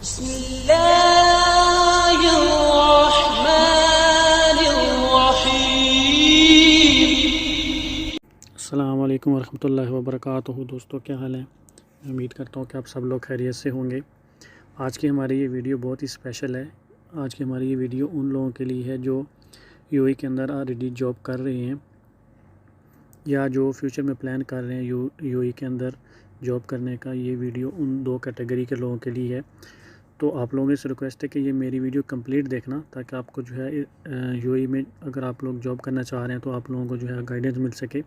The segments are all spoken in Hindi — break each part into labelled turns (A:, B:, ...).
A: अस्सलाम वालेकुम वरहमतुल्लाहि वबरकातुहू। दोस्तों क्या हाल है? मैं उम्मीद करता हूँ कि आप सब लोग खैरियत से होंगे। आज की हमारी ये वीडियो बहुत ही स्पेशल है। आज की हमारी ये वीडियो उन लोगों के लिए है जो यूएई के अंदर ऑलरेडी जॉब कर रहे हैं या जो फ्यूचर में प्लान कर रहे हैं यूएई के अंदर जॉब करने का। ये वीडियो उन दो कैटेगरी के लोगों के लिए है। तो आप लोगों से रिक्वेस्ट है कि ये मेरी वीडियो कंप्लीट देखना, ताकि आपको जो है यूएई में अगर आप लोग जॉब करना चाह रहे हैं तो आप लोगों को जो है गाइडेंस मिल सके।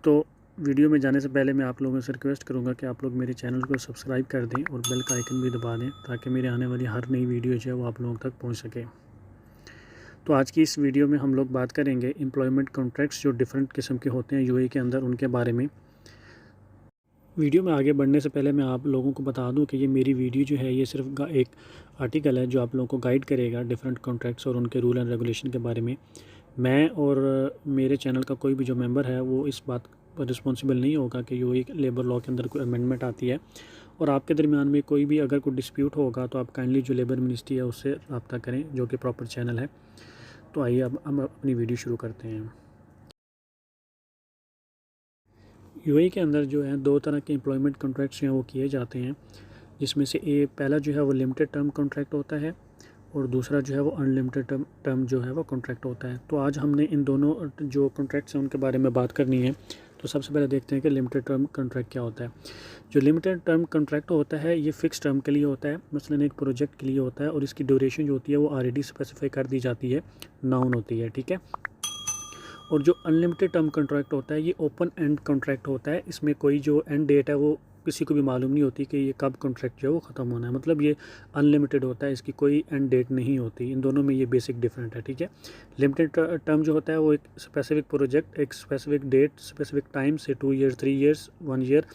A: तो वीडियो में जाने से पहले मैं आप लोगों से रिक्वेस्ट करूंगा कि आप लोग मेरे चैनल को सब्सक्राइब कर दें और बेल का आइकन भी दबा दें, ताकि मेरे आने वाली हर नई वीडियो जो है वो आप लोगों तक पहुंच सके। तो आज की इस वीडियो में हम लोग बात करेंगे एम्प्लॉयमेंट कॉन्ट्रैक्ट्स जो डिफरेंट किस्म के होते हैं यूएई के अंदर, उनके बारे में। वीडियो में आगे बढ़ने से पहले मैं आप लोगों को बता दूं कि ये मेरी वीडियो जो है ये सिर्फ एक आर्टिकल है जो आप लोगों को गाइड करेगा डिफरेंट कॉन्ट्रैक्ट्स और उनके रूल एंड रेगुलेशन के बारे में। मैं और मेरे चैनल का कोई भी जो मेंबर है वो इस बात पर रिस्पॉन्सिबल नहीं होगा कि यूएई लेबर लॉ के अंदर कोई अमेंडमेंट आती है और आपके दरमियान में कोई भी अगर कोई डिस्प्यूट होगा तो आप काइंडली जो लेबर मिनिस्ट्री है उससे रब्ता करें, जो कि प्रॉपर चैनल है। तो आइए अब हम अपनी वीडियो शुरू करते हैं। यूएई के अंदर जो है दो तरह के एम्प्लॉयमेंट कॉन्ट्रैक्ट्स हैं वो किए जाते हैं, जिसमें से पहला जो है वो लिमिटेड टर्म कॉन्ट्रैक्ट होता है और दूसरा जो है वो अनलिमिटेड टर्म जो है वो कॉन्ट्रैक्ट होता है। तो आज हमने इन दोनों जो कॉन्ट्रैक्ट्स हैं उनके बारे में बात करनी है। तो सबसे पहले देखते हैं कि लिमिटेड टर्म कॉन्ट्रैक्ट क्या होता है। जो लिमिटेड टर्म कॉन्ट्रैक्ट होता है ये फ़िक्स टर्म के लिए होता है, मसलन एक प्रोजेक्ट के लिए होता है और इसकी ड्यूरेशन जो होती है वो ऑलरेडी स्पेसिफाई कर दी जाती है, नाउन होती है, ठीक है। और जो अनलिमिटेड टर्म कॉन्ट्रैक्ट होता है ये ओपन एंड कॉन्ट्रैक्ट होता है। इसमें कोई जो एंड डेट है वो किसी को भी मालूम नहीं होती कि ये कब कॉन्ट्रैक्ट जो है वो ख़त्म होना है। मतलब ये अनलिमिटेड होता है, इसकी कोई एंड डेट नहीं होती। इन दोनों में ये बेसिक डिफरेंट है, ठीक है। लिमिटेड टर्म जो होता है वो एक स्पेसिफिक प्रोजेक्ट, एक स्पेसिफिक डेट, स्पेसिफिक टाइम से 2 ईयर, 3 ईयर्स, 1 ईयर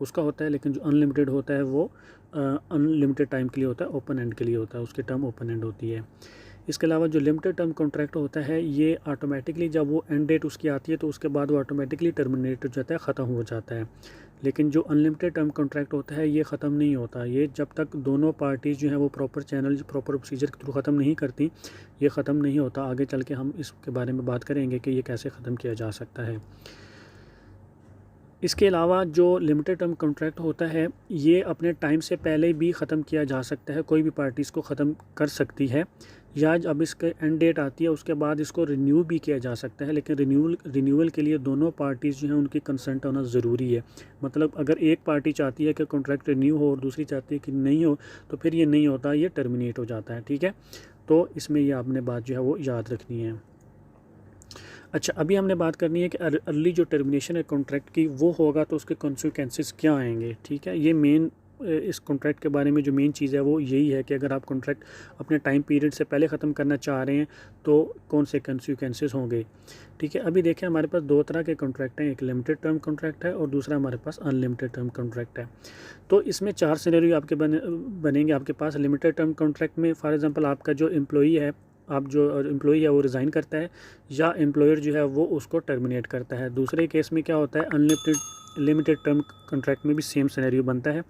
A: उसका होता है। लेकिन जो अनलिमिटेड होता है वो अनलिमिटेड टाइम के लिए होता है, ओपन एंड के लिए होता है, उसकी टर्म ओपन एंड होती है। इसके अलावा जो लिमिटेड टर्म कॉन्ट्रैक्ट होता है ये ऑटोमेटिकली जब वो एंड डेट उसकी आती है तो उसके बाद वो ऑटोमेटिकली टर्मिनेट हो जाता है, ख़त्म हो जाता है। लेकिन जो अनलिमिटेड टर्म कॉन्ट्रैक्ट होता है ये ख़त्म नहीं होता। ये जब तक दोनों पार्टीज़ जो हैं वो प्रॉपर चैनल, प्रॉपर प्रोसीजर के थ्रू ख़त्म नहीं करती, ये ख़त्म नहीं होता। आगे चल के हम इसके बारे में बात करेंगे कि ये कैसे ख़त्म किया जा सकता है। इसके अलावा जो लिमिटेड टर्म कॉन्ट्रैक्ट होता है ये अपने टाइम से पहले भी ख़त्म किया जा सकता है, कोई भी पार्टी इसको ख़त्म कर सकती है, या जब इसके एंड डेट आती है उसके बाद इसको रिन्यू भी किया जा सकता है। लेकिन रिन्यूअल के लिए दोनों पार्टीज़ जो हैं उनकी कंसेंट होना ज़रूरी है। मतलब अगर एक पार्टी चाहती है कि कॉन्ट्रैक्ट रिन्यू हो और दूसरी चाहती है कि नहीं हो तो फिर ये नहीं होता, ये टर्मिनेट हो जाता है, ठीक है। तो इसमें ये आपने बात जो है वो याद रखनी है। अच्छा, अभी हमने बात करनी है कि अर्ली जो टर्मिनेशन है कॉन्ट्रैक्ट की वो होगा तो उसके कॉन्सिक्वेंसेस क्या आएंगे, ठीक है। ये मेन इस कॉन्ट्रैक्ट के बारे में जो मेन चीज़ है वो यही है कि अगर आप कॉन्ट्रैक्ट अपने टाइम पीरियड से पहले ख़त्म करना चाह रहे हैं तो कौन से कॉन्सिक्वेंसेस होंगे, ठीक है। अभी देखें हमारे पास दो तरह के कॉन्ट्रैक्ट हैं, एक लिमिटेड टर्म कॉन्ट्रैक्ट है और दूसरा हमारे पास अनलिमिटेड टर्म कॉन्ट्रैक्ट है। तो इसमें 4 सिनेरियो आपके बनेंगे आपके पास। लिमिटेड टर्म कॉन्ट्रैक्ट में फॉर एग्जांपल आपका जो एम्प्लॉई है, आप जो एम्प्लॉई है वो रिज़ाइन करता है या एम्प्लॉयर जो है वो उसको टर्मिनेट करता है। दूसरे केस में क्या होता है, लिमिटेड टर्म कॉन्ट्रैक्ट में भी सेम सिनेरियो बनता है,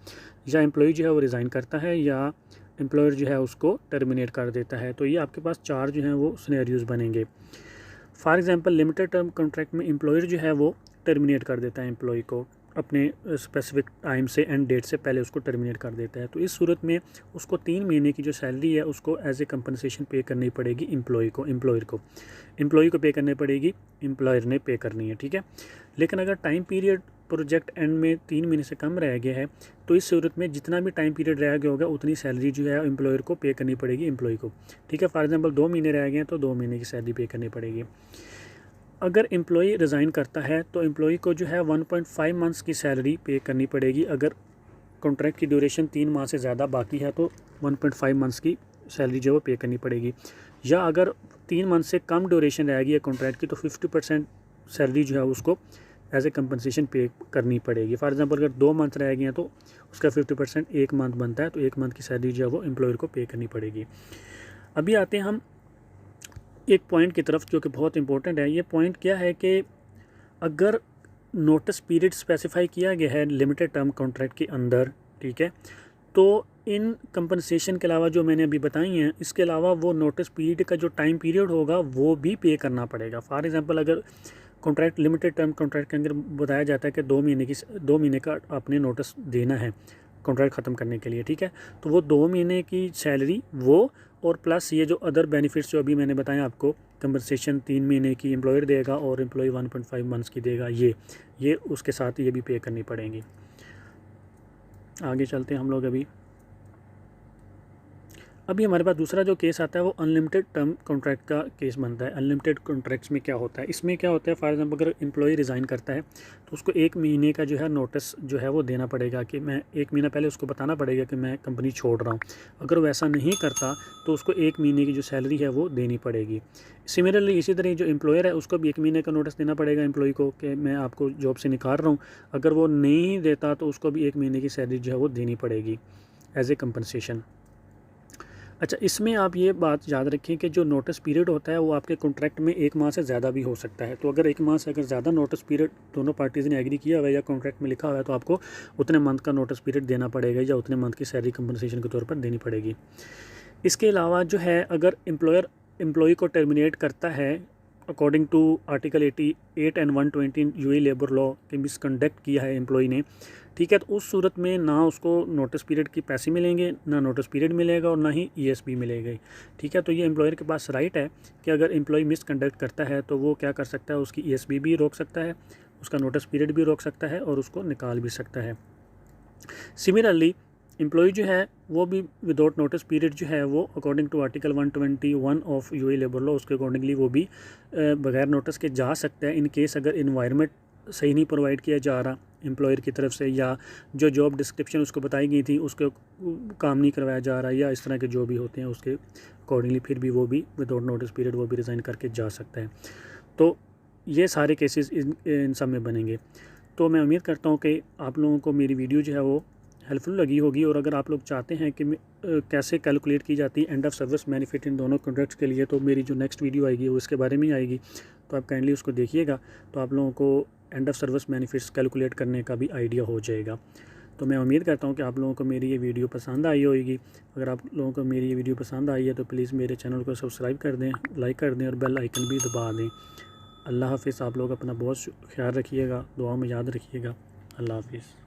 A: या एम्प्लॉई जो है वो रिज़ाइन करता है या एम्प्लॉयर जो है उसको टर्मिनेट कर देता है। तो ये आपके पास 4 जो हैं वो सिनेरियोज़ बनेंगे। For example limited term contract में एम्प्लॉयर जो है वो टर्मिनेट कर देता है एम्प्लॉई को, अपने स्पेसिफिक टाइम से एंड डेट से पहले उसको टर्मिनेट कर देता है। तो इस सूरत में उसको 3 महीने की जो सैलरी है उसको एज ए कंपनसेशन पे करनी पड़ेगी एम्प्लॉय को पे करनी पड़ेगी, एम्प्लॉयर ने पे करनी है, ठीक है। लेकिन अगर टाइम पीरियड प्रोजेक्ट एंड में 3 महीने से कम रह गया है तो इस सूरत में जितना भी टाइम पीरियड रह गया होगा उतनी सैलरी जो है एम्प्लॉयर को पे करनी पड़ेगी एम्प्लॉय को, ठीक है। फॉर एग्जांपल 2 महीने रह गए हैं तो 2 महीने की सैलरी पे करनी पड़ेगी। अगर एम्प्लॉई रिज़ाइन करता है तो एम्प्लॉई को जो है 1.5 मंथ्स की सैलरी पे करनी पड़ेगी। अगर कॉन्ट्रैक्ट की ड्यूरेशन 3 माह से ज़्यादा बाकी है तो 1.5 मंथ्स की सैलरी जो है वो पे करनी पड़ेगी। या अगर 3 मंथ से कम ड्यूरेशन रहेगी है कॉन्ट्रैक्ट की तो 50% सैलरी जो है उसको एज ए कंपनसेशन पे करनी पड़ेगी। फॉर एग्जांपल अगर 2 मंथ रह गए हैं तो उसका 50% 1 मंथ बनता है, तो 1 मंथ की सैलरी जो है वो एम्प्लॉयर को पे करनी पड़ेगी। अभी आते हैं हम एक पॉइंट की तरफ जो कि बहुत इंपॉर्टेंट है। ये पॉइंट क्या है कि अगर नोटिस पीरियड स्पेसिफाई किया गया है लिमिटेड टर्म कॉन्ट्रैक्ट के अंदर, ठीक है, तो इन कंपनसेशन के अलावा जो मैंने अभी बताई हैं, इसके अलावा वो नोटिस पीरियड का जो टाइम पीरियड होगा वो भी पे करना पड़ेगा। फॉर एग्ज़ाम्पल अगर कॉन्ट्रैक्ट लिमिटेड टर्म कॉन्ट्रैक्ट के अंदर बताया जाता है कि 2 महीने का आपने नोटिस देना है कॉन्ट्रैक्ट ख़त्म करने के लिए, ठीक है, तो वो 2 महीने की सैलरी वो और प्लस ये जो अदर बेनिफिट्स जो अभी मैंने बताया आपको, कंपनसेशन 3 महीने की एम्प्लॉयर देगा और एम्प्लॉय 1.5 मंथ्स की देगा, ये उसके साथ ये भी पे करनी पड़ेंगी। आगे चलते हैं हम लोग। अभी हमारे पास दूसरा जो केस आता है वो अनलिमिटेड टर्म कॉन्ट्रैक्ट का केस बनता है। अनलिमिटेड कॉन्ट्रैक्ट्स में क्या होता है, इसमें क्या होता है, फॉर एग्जांपल अगर एम्प्लॉय रिज़ाइन करता है तो उसको 1 महीने का जो है नोटिस जो है वो देना पड़ेगा कि मैं 1 महीना पहले उसको बताना पड़ेगा कि मैं कंपनी छोड़ रहा हूँ। अगर वैसा नहीं करता तो उसको 1 महीने की जो सैलरी है वो देनी पड़ेगी। सिमिलरली इसी तरह जो एम्प्लॉयर है उसको भी 1 महीने का नोटिस देना पड़ेगा एम्प्लॉय को कि मैं आपको जॉब से निकाल रहा हूँ। अगर वो नहीं देता तो उसको भी 1 महीने की सैलरी जो है वो देनी पड़ेगी एज ए कंपनसेशन। अच्छा, इसमें आप ये बात याद रखें कि जो नोटिस पीरियड होता है वो आपके कॉन्ट्रैक्ट में 1 माह से ज़्यादा भी हो सकता है। तो अगर 1 माह से अगर ज़्यादा नोटिस पीरियड दोनों पार्टीज़ ने एग्री किया हुआ है या कॉन्ट्रैक्ट में लिखा हुआ है तो आपको उतने मंथ का नोटिस पीरियड देना पड़ेगा या उतने मंथ की सैलरी कंपनसेशन के तौर पर देनी पड़ेगी। इसके अलावा जो है अगर एम्प्लॉयर एम्प्लॉय को टर्मिनेट करता है according to article 88 and 120 UAE labour law के मिसकंडक्ट किया है एम्प्लॉय ने, ठीक है, तो उस सूरत में ना उसको नोटिस पीरियड की पैसे मिलेंगे, ना नोटिस पीरियड मिलेगा और ना ही ईएसपी मिलेगी, ठीक है। तो ये एम्प्लॉयर के पास राइट है कि अगर एम्प्लॉय मिसकंडक्ट करता है तो वो क्या कर सकता है, उसकी ईएसपी भी रोक सकता है, उसका नोटिस पीरियड भी रोक सकता है और उसको निकाल भी सकता है। सिमिलरली एम्प्लॉय जो है वो भी विदाउट नोटिस पीरियड जो है वो according to article 121 of UAE labour law उसके अकॉर्डिंगली वो भी बगैर नोटिस के जा सकता है इन केस अगर इन्वायरमेंट सही नहीं प्रोवाइड किया जा रहा एम्प्लॉयर की तरफ से या जो जॉब डिस्क्रिप्शन उसको बताई गई थी उसके काम नहीं करवाया जा रहा या इस तरह के जो भी होते हैं उसके अकॉर्डिंगली फिर भी वो भी विदाउट नोटिस पीरियड वो भी रिज़ाइन करके जा सकता है। तो ये सारे केसेस इन सब में बनेंगे। तो मैं उम्मीद करता हूँ कि आप लोगों को मेरी वीडियो जो है वो हेल्पफुल लगी होगी और अगर आप लोग चाहते हैं कि कैसे कैलकुलेट की जाती है end of service benefit in दोनों कॉन्ट्रैक्ट्स के लिए तो मेरी जो नेक्स्ट वीडियो आएगी वो इसके बारे में ही आएगी, तो आप काइंडली उसको देखिएगा तो आप लोगों को end of service benefits calculate करने का भी आइडिया हो जाएगा। तो मैं उम्मीद करता हूँ कि आप लोगों को मेरी ये वीडियो पसंद आई होगी। अगर आप लोगों को मेरी ये वीडियो पसंद आई है तो प्लीज़ मेरे चैनल को सब्सक्राइब कर दें, लाइक कर दें और बेल आइकन भी दबा दें। अल्लाह हाफिज़। आप लोग अपना बहुत ख्याल रखिएगा, दुआ में याद रखिएगा। अल्लाह हाफिज़।